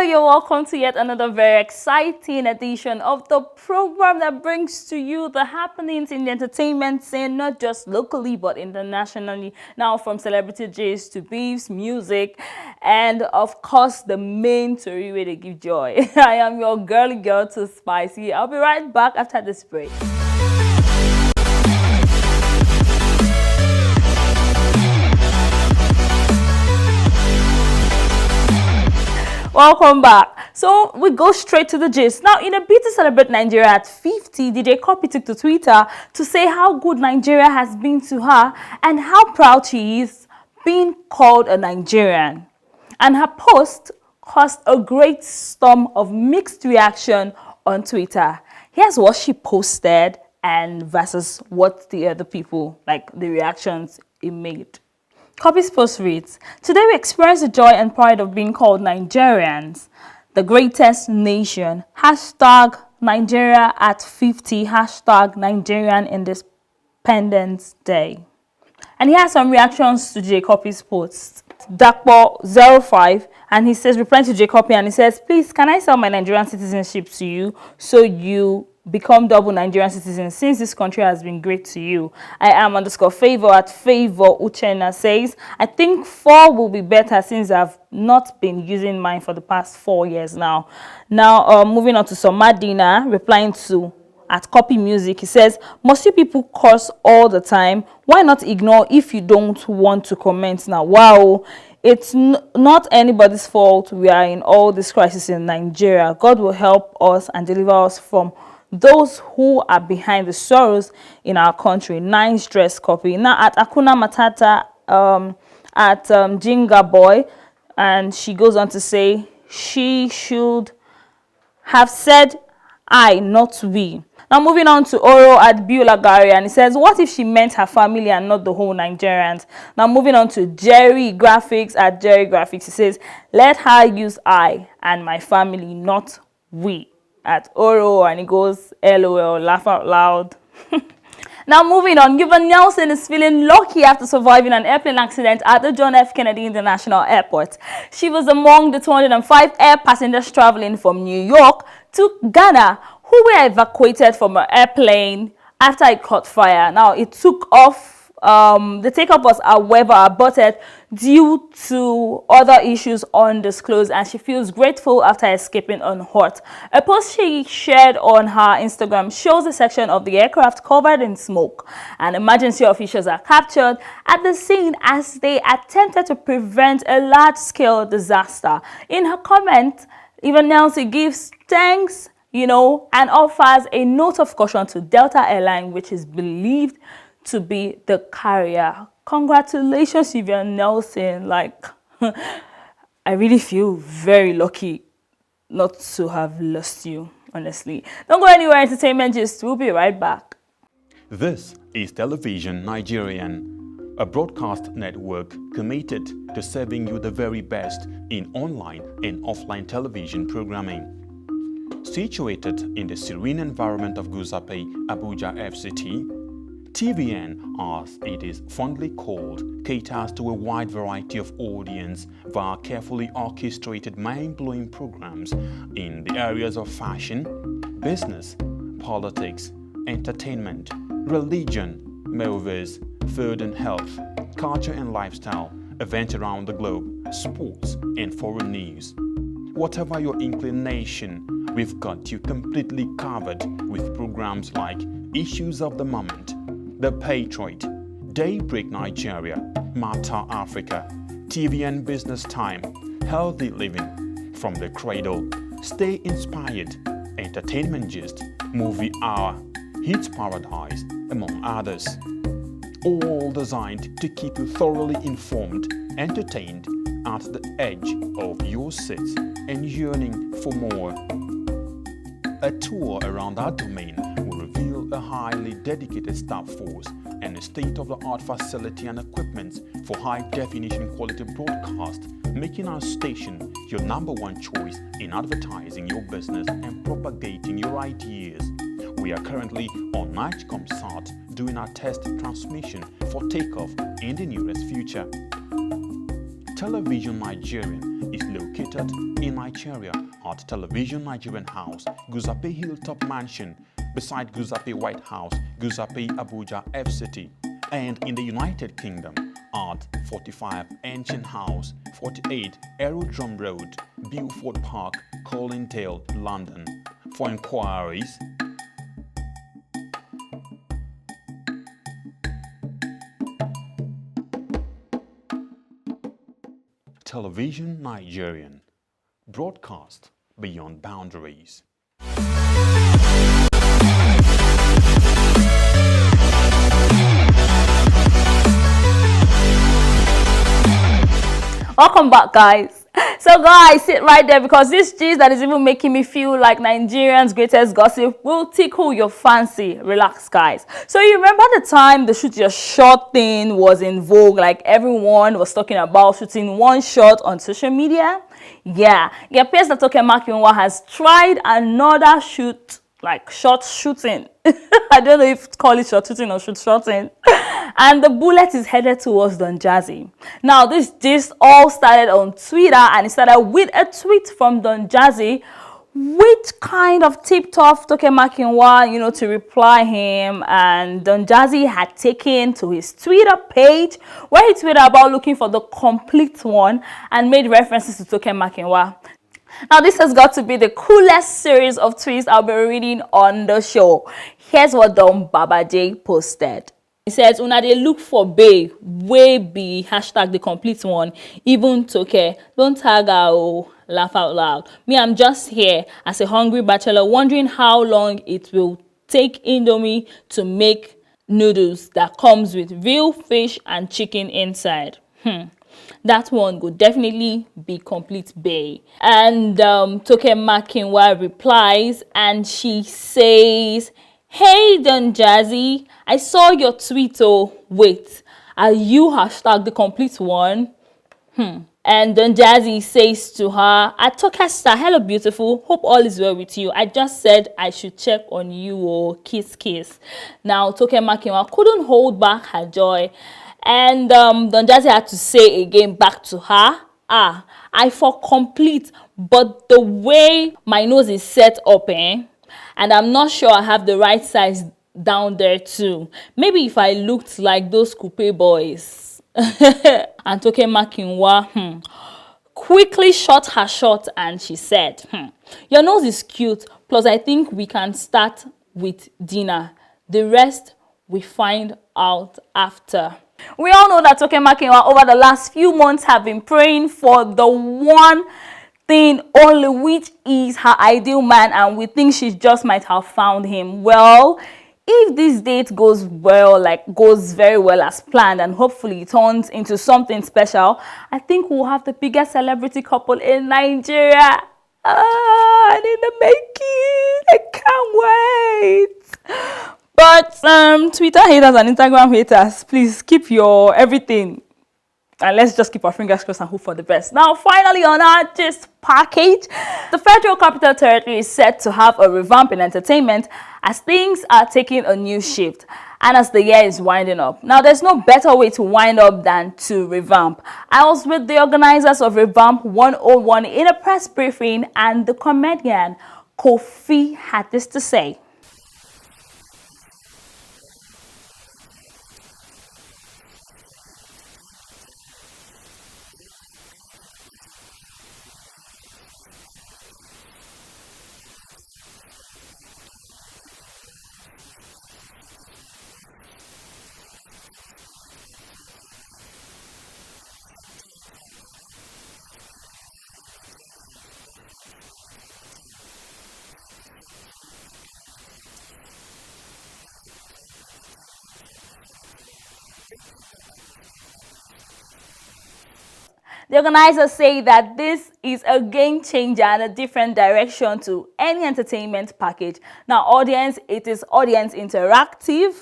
you're welcome to yet another very exciting edition of the program that brings to you the happenings in the entertainment scene, not just locally but internationally. Now, from celebrity J's to beefs, music, and of course the main story where they give joy. I am your girly girl too spicy. I'll be right back after this break. Welcome back. So we go straight to the gist. Now, in a bid to celebrate Nigeria at 50, DJ Cuppy took to Twitter to say how good Nigeria has been to her and how proud she is being called a Nigerian. And her post caused a great storm of mixed reaction on Twitter. Here's what she posted and versus what the other people, like the reactions it made. Cuppy's post reads, "Today we experience the joy and pride of being called Nigerians, the greatest nation. Hashtag Nigeria at 50, hashtag Nigerian Independence Day." And here are some reactions to J. Cuppy's post. Dakpo05, and he says, replying to J. Cuppy, and he says, "Please, can I sell my Nigerian citizenship to you so you become double Nigerian citizens since this country has been great to you? I am _favor at favor." Uchenna says, "I think 4 will be better since I've not been using mine for the past 4 years now." Now, moving on to Somadina, replying to at Cuppy Music, he says, "Must you people curse all the time? Why not ignore if you don't want to comment now? Wow, it's not anybody's fault. We are in all this crisis in Nigeria. God will help us and deliver us from those who are behind the sorrows in our country." Nice dress, Cuppy. Now at Akuna Matata, at Jinga Boy, and she goes on to say, "She should have said I, not we." Now moving on to Oro at Biolagari, and he says, "What if she meant her family and not the whole Nigerians?" Now moving on to Jerry Graphics at Jerry Graphics, he says, "Let her use I and my family, not we." At Oro, and he goes, LOL, laugh out loud. Now moving on, Given Nelson is feeling lucky after surviving an airplane accident at the John F. Kennedy International Airport. She was among the 205 air passengers traveling from New York to Ghana who were evacuated from an airplane after it caught fire. Now, it took off. The takeoff was, however, aborted due to other issues undisclosed, and she feels grateful after escaping unhurt. A post she shared on her Instagram shows a section of the aircraft covered in smoke, and emergency officials are captured at the scene as they attempted to prevent a large-scale disaster. In her comment, Even Nelson gives thanks, and offers a note of caution to Delta Airline, which is believed to be the carrier. Congratulations, Vivian Nelson. Like, I really feel very lucky not to have lost you, honestly. Don't go anywhere, entertainment gist. We'll be right back. This is Television Nigerian, a broadcast network committed to serving you the very best in online and offline television programming. Situated in the serene environment of Guzape, Abuja FCT, TVN, as it is fondly called, caters to a wide variety of audience via carefully orchestrated mind-blowing programs in the areas of fashion, business, politics, entertainment, religion, movies, food and health, culture and lifestyle, events around the globe, sports and foreign news. Whatever your inclination, we've got you completely covered with programs like Issues of the Moment, The Patriot, Daybreak Nigeria, Matter Africa, TVN Business Time, Healthy Living, From the Cradle, Stay Inspired, Entertainment Gist, Movie Hour, Hits Paradise, among others. All designed to keep you thoroughly informed, entertained, at the edge of your seats and yearning for more. A tour around our domain will reveal a highly dedicated staff force and a state-of-the-art facility and equipment for high-definition quality broadcast, making our station your #1 choice in advertising your business and propagating your ideas. We are currently on Nigecomsat doing our test transmission for takeoff in the nearest future. Television Nigerian is located in Nigeria at Television Nigerian House, Guzape Hilltop Mansion, beside Guzape White House, Guzape Abuja FCT, and in the United Kingdom at 45 Ancient House, 48 Aerodrome Road, Beaufort Park, Colindale, London. For inquiries, Television Nigerian, broadcast beyond boundaries. Welcome back, guys. So guys, sit right there because this gist that is even making me feel like Nigerians' greatest gossip will tickle your fancy. Relax, guys. So you remember the time the shoot your shot thing was in vogue, like everyone was talking about shooting one shot on social media? Yeah, it appears that Toke Makinwa has tried another shoot, like shot shooting. I don't know if to call it shot shooting or shoot shooting. And the bullet is headed towards Don Jazzy. Now, this all started on Twitter, and it started with a tweet from Don Jazzy, which kind of tipped off Toke Makinwa, to reply him. And Don Jazzy had taken to his Twitter page where he tweeted about looking for the complete one and made references to Toke Makinwa. Now, this has got to be the coolest series of tweets I'll be reading on the show. Here's what Don Baba J posted. He says, una dey look for bae wey be hashtag the complete one, even Toke. Don't tag her, oh, laugh out loud. Me, I'm just here as a hungry bachelor wondering how long it will take Indomie to make noodles that comes with real fish and chicken inside. That one would definitely be complete bae. And Toke Makinwa replies, and she says, hey Don Jazzy, I saw your tweet, oh, wait, are you hashtag the complete one? And Don Jazzy says to her, Atokasta, hello beautiful, hope all is well with you. I just said I should check on you, oh, kiss kiss. Now Toke Makinwa couldn't hold back her joy, and Don Jazzy had to say again back to her, I for complete, but the way my nose is set up, and I'm not sure I have the right size down there too. Maybe if I looked like those coupe boys. And Toke Makinwa quickly shot her shot and she said, your nose is cute, plus I think we can start with dinner. The rest we find out after. We all know that Toke Makinwa over the last few months have been praying for the one thing only, which is her ideal man, and we think she just might have found him. Well, if this date goes very well as planned, and hopefully it turns into something special, I think we'll have the biggest celebrity couple in Nigeria. And in the making, I can't wait. But Twitter haters and Instagram haters, please keep your everything. And let's just keep our fingers crossed and hope for the best. Now, finally, on our gist package, the Federal Capital Territory is set to have a revamp in entertainment as things are taking a new shift and as the year is winding up. Now, there's no better way to wind up than to revamp. I was with the organizers of Revamp 101 in a press briefing, and the comedian Kofi had this to say. The organizers say that this is a game changer and a different direction to any entertainment package. Now, it is audience interactive,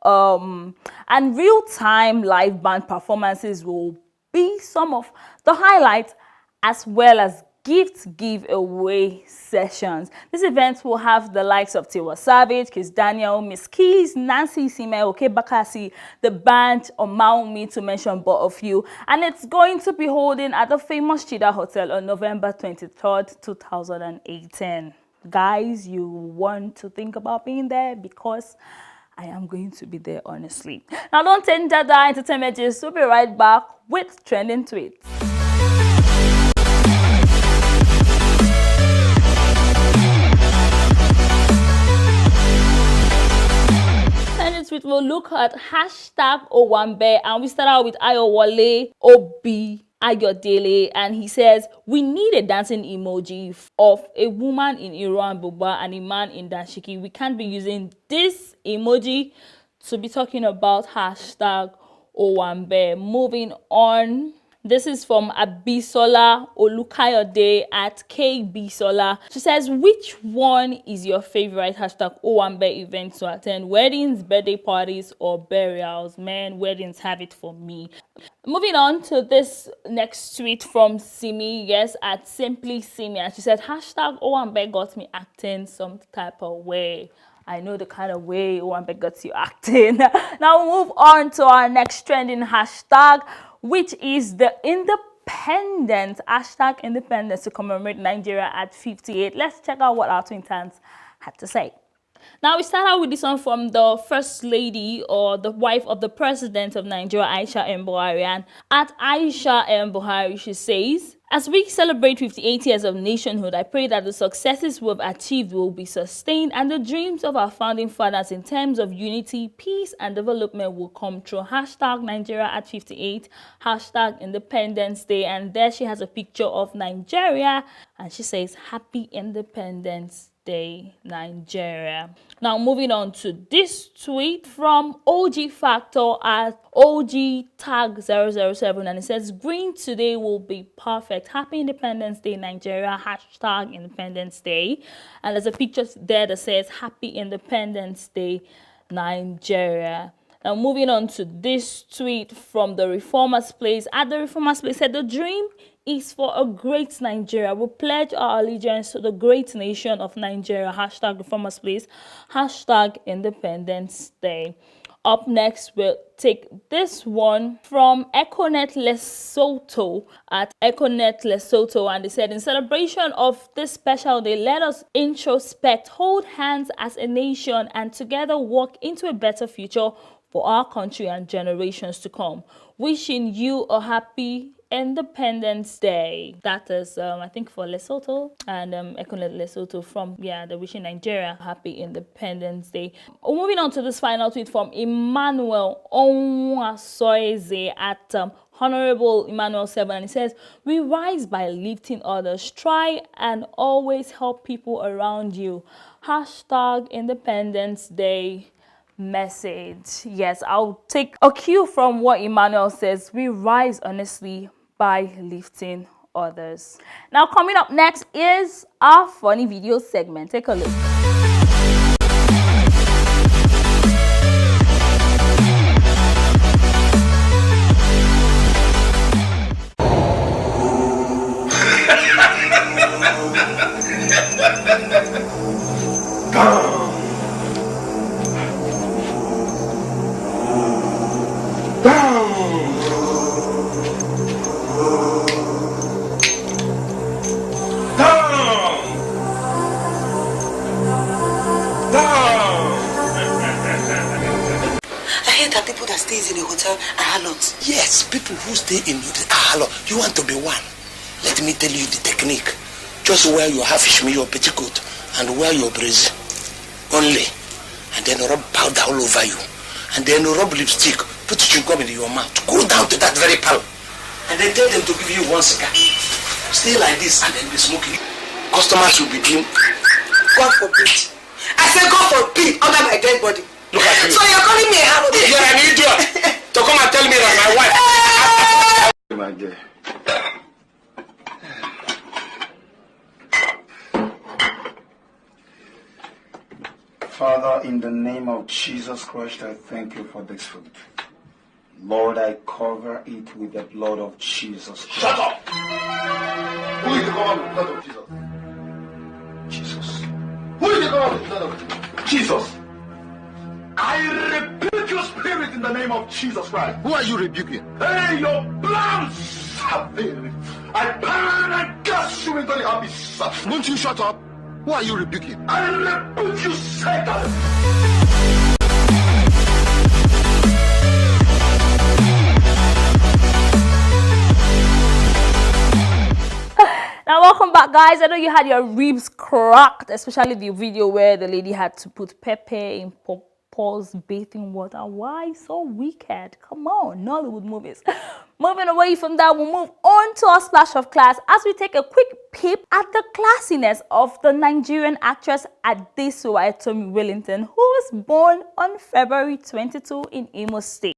and real-time live band performances will be some of the highlights, as well as gift giveaway sessions. This event will have the likes of Tiwa Savage, Kiss Daniel, Miss Keys, Nancy Sime, Oke Bakasi, the band, Omaumi, to mention but a few. And it's going to be holding at the famous Chida Hotel on November 23rd, 2018. Guys, you want to think about being there because I am going to be there, honestly. Now, don't take that entertainment gist. We'll be right back with trending tweets. We'll look at hashtag Owambe, and we start out with Ayowale Obi Ayodele, and he says we need a dancing emoji of a woman in Iran Buba and a man in Dashiki. We can't be using this emoji to be talking about hashtag Owambe. Moving on. This is from Abisola Olukayode at KBisola. She says, which one is your favorite hashtag Owambe event to attend? Weddings, birthday parties, or burials? Man, weddings have it for me. Moving on to this next tweet from Simi, yes, at Simply Simi. And she said, hashtag Owambe got me acting some type of way. I know the kind of way Owambe got you acting. Now we'll move on to our next trending hashtag, which is the independence, hashtag independence, to commemorate Nigeria at 58. Let's check out what our twin tans had to say. Now we start out with this one from the First Lady, or the wife of the President of Nigeria, Aisha M. Buhari. And at Aisha M. Buhari, she says, as we celebrate 58 years of nationhood, I pray that the successes we've achieved will be sustained and the dreams of our founding fathers in terms of unity, peace, and development will come true. Hashtag Nigeria at 58, hashtag Independence Day. And there she has a picture of Nigeria, and she says, Happy Independence Day, Nigeria. Now moving on to this tweet from OG Factor at OG tag 007, and it says, green today will be perfect. Happy Independence Day, Nigeria, hashtag Independence Day. And there's a picture there that says Happy Independence Day, Nigeria. Now moving on to this tweet from the Reformers Place. At the Reformers Place, said the dream is for a great Nigeria. We pledge our allegiance to the great nation of Nigeria. Hashtag Reformers Place. Hashtag Independence Day. Up next, we'll take this one from Econet Lesotho at Econet Lesotho, and they said, in celebration of this special day, let us introspect, hold hands as a nation, and together walk into a better future for our country and generations to come. Wishing you a happy Independence Day. That is, I think, for Lesotho, and Econet Lesotho from, they're wishing Nigeria happy Independence Day. Moving on to this final tweet from Emmanuel Onwasoeze at Honorable Emmanuel 7, and it says, we rise by lifting others. Try and always help people around you. Hashtag Independence Day message. Yes, I'll take a cue from what Emmanuel says. We rise honestly by lifting others. Now coming up next is our funny video segment. Take a look. In the hotel are harlots. Yes, people who stay in the harlot. You want to be one. Let me tell you the technique. Just wear your half-ishmi, your petticoat, and wear your brazier only. And then rub powder all over you. And then rub lipstick, put chewing-gum in your mouth. Go down to that very pal. And then tell them to give you one cigar. Stay like this and then be smoking. Customers will be being. God forbid. I said God forbid under my dead body. Look at you. So you're calling me a harlot? You're an idiot. To come and tell me that my wife. Father, in the name of Jesus Christ, I thank you for this food. Lord, I cover it with the blood of Jesus Christ. Shut up! Who is the cover with the blood of Jesus? Jesus. Who is the cover with the blood of Jesus? I rebuke your spirit in the name of Jesus Christ. Who are you rebuking? Hey, your blood savage! I burn and cast you into the abyss. Won't you shut up? Who are you rebuking? I rebuke you, Satan! Now welcome back, guys. I know you had your ribs cracked, especially the video where the lady had to put pepper in Paul's bathing water. Why so wicked? Come on, Nollywood movies. Moving away from that, we'll move on to our splash of class as we take a quick peep at the classiness of the Nigerian actress Adesuwa Etomi Wellington, who was born on February 22 in Imo State.